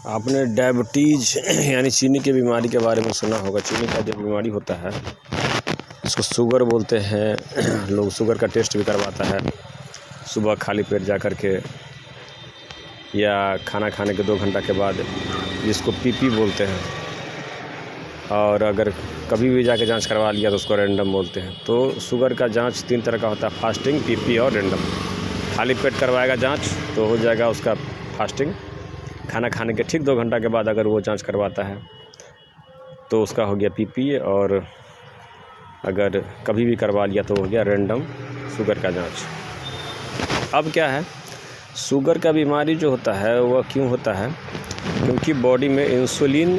आपने डायबिटीज़ यानी चीनी की बीमारी के बारे में सुना होगा। चीनी का जो बीमारी होता है इसको शुगर बोलते हैं। लोग शुगर का टेस्ट भी करवाता है सुबह खाली पेट जा कर के, या खाना खाने के 2 घंटा के बाद, जिसको पीपी बोलते हैं। और अगर कभी भी जाके जांच करवा लिया तो उसको रैंडम बोलते हैं। तो शुगर का जांच 3 तरह का होता है, फास्टिंग, पीपी और रैंडम। खाली पेट करवाएगा जांच तो हो जाएगा उसका फास्टिंग। खाना खाने के ठीक 2 घंटा के बाद अगर वो जांच करवाता है तो उसका हो गया पीपी। और अगर कभी भी करवा लिया तो हो गया रैंडम शुगर का जांच। अब क्या है, शुगर का बीमारी जो होता है वह क्यों होता है? क्योंकि बॉडी में इंसुलिन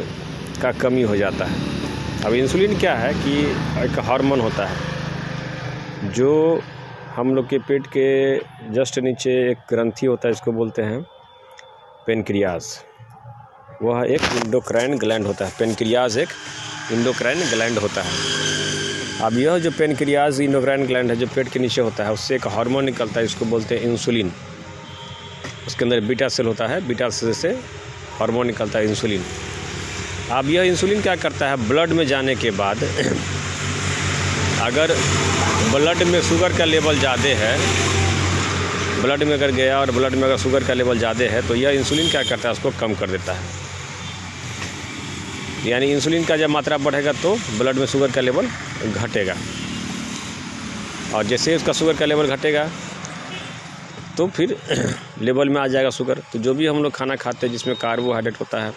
का कमी हो जाता है। अब इंसुलिन क्या है कि एक हार्मोन होता है जो हम लोग के पेट के जस्ट नीचे एक ग्रंथि होता है, इसको बोलते हैं पेनक्रियाज। वह एक इंडोक्राइन ग्लैंड होता है। पेनक्रियाज एक इंडोक्राइन ग्लैंड होता है। अब यह जो पेनक्रियाज इंडोक्राइन ग्लैंड है जो पेट के नीचे होता है, उससे एक हार्मोन निकलता है, इसको बोलते हैं इंसुलिन। उसके अंदर बीटा सेल होता है, बीटा सेल से हार्मोन निकलता है इंसुलिन। अब यह इंसुलिन क्या करता है, ब्लड में जाने के बाद अगर ब्लड में शुगर का लेवल ज़्यादा है, ब्लड में अगर गया और ब्लड में अगर शुगर का लेवल ज़्यादा है तो यह इंसुलिन क्या करता है, उसको कम कर देता है। यानी इंसुलिन का जब मात्रा बढ़ेगा तो ब्लड में शुगर का लेवल घटेगा, और जैसे उसका शुगर का लेवल घटेगा तो फिर लेवल में आ जाएगा शुगर। तो जो भी हम लोग खाना खाते हैं जिसमें कार्बोहाइड्रेट होता है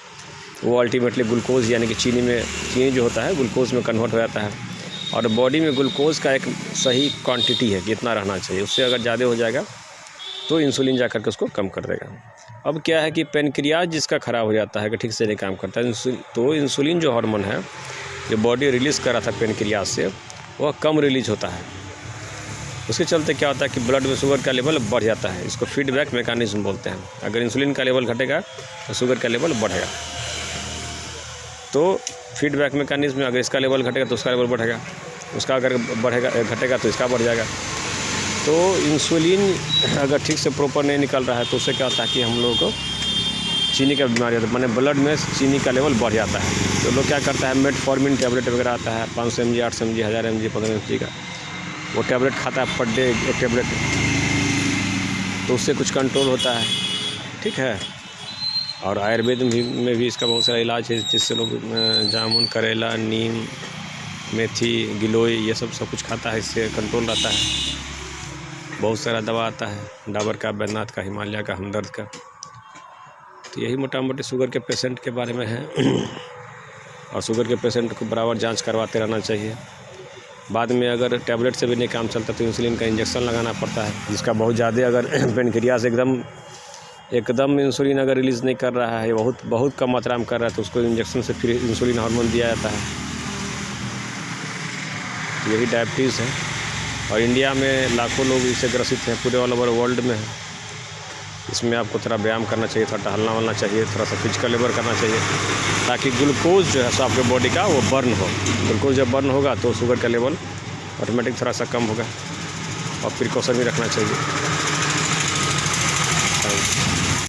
वो अल्टीमेटली ग्लूकोज यानी कि चीनी जो होता है ग्लूकोज में कन्वर्ट हो जाता है। और बॉडी में ग्लूकोज का एक सही क्वांटिटी है, कितना रहना चाहिए, उससे अगर ज़्यादा हो जाएगा तो इंसुलिन जा कर के उसको कम कर देगा। अब क्या है कि पेनक्रियाज जिसका ख़राब हो जाता है कि ठीक से नहीं काम करता है, तो इंसुलिन जो हार्मोन है जो बॉडी रिलीज़ कर रहा था पेनक्रियाज से, वह कम रिलीज होता है। उसके चलते क्या होता है कि ब्लड में शुगर का लेवल बढ़ जाता है। इसको फीडबैक मैकेनिज्म बोलते हैं। अगर इंसुलिन का लेवल घटेगा तो शुगर का लेवल बढ़ेगा। तो फीडबैक मैकेनिज्म में अगर इसका लेवल घटेगा तो उसका लेवल बढ़ेगा, उसका अगर घटेगा तो इसका बढ़ जाएगा। तो इंसुलिन अगर ठीक से प्रॉपर नहीं निकल रहा है तो उससे क्या होता है कि हम लोगों को चीनी का बीमारी होता है, माने ब्लड में चीनी का लेवल बढ़ जाता है। तो लोग क्या करता है, मेटफॉर्मिन टैबलेट वगैरह आता है, 500 mg, 800 mg, 1000 mg, 15 mg का, वो टैबलेट खाता है पर डे एक टैबलेट, तो उससे कुछ कंट्रोल होता है, ठीक है। और आयुर्वेद में भी इसका बहुत सारा इलाज है, जिससे लोग जामुन, करेला, नीम, मेथी, गिलोय ये सब कुछ खाता है, इससे कंट्रोल रहता है। बहुत सारा दवा आता है, डाबर का, बैद्यनाथ का, हिमालय का, हमदर्द का। तो यही मोटा मोटी शुगर के पेशेंट के बारे में है। और शुगर के पेशेंट को बराबर जांच करवाते रहना चाहिए। बाद में अगर टैबलेट से भी नहीं काम चलता तो इंसुलिन का इंजेक्शन लगाना पड़ता है, जिसका बहुत ज़्यादा अगर पेनक्रियाज एकदम इंसुलिन अगर रिलीज़ नहीं कर रहा है, बहुत कम मात्रा में कर रहा है, तो उसको इंजेक्शन से फिर इंसुलिन हार्मोन दिया जाता है। यही डायबिटीज़ है। और इंडिया में लाखों लोग इससे ग्रसित हैं, पूरे ऑल ओवर वर्ल्ड में है। इसमें आपको थोड़ा व्यायाम करना चाहिए, थोड़ा टहलना वलना चाहिए, थोड़ा सा फिजिकल लेबर करना चाहिए, ताकि ग्लूकोज जो है सो आपके बॉडी का वो बर्न हो। ग्लूकोज जब बर्न होगा तो शुगर का लेवल ऑटोमेटिक थोड़ा सा कम होगा। और प्रिकॉशन भी रखना चाहिए।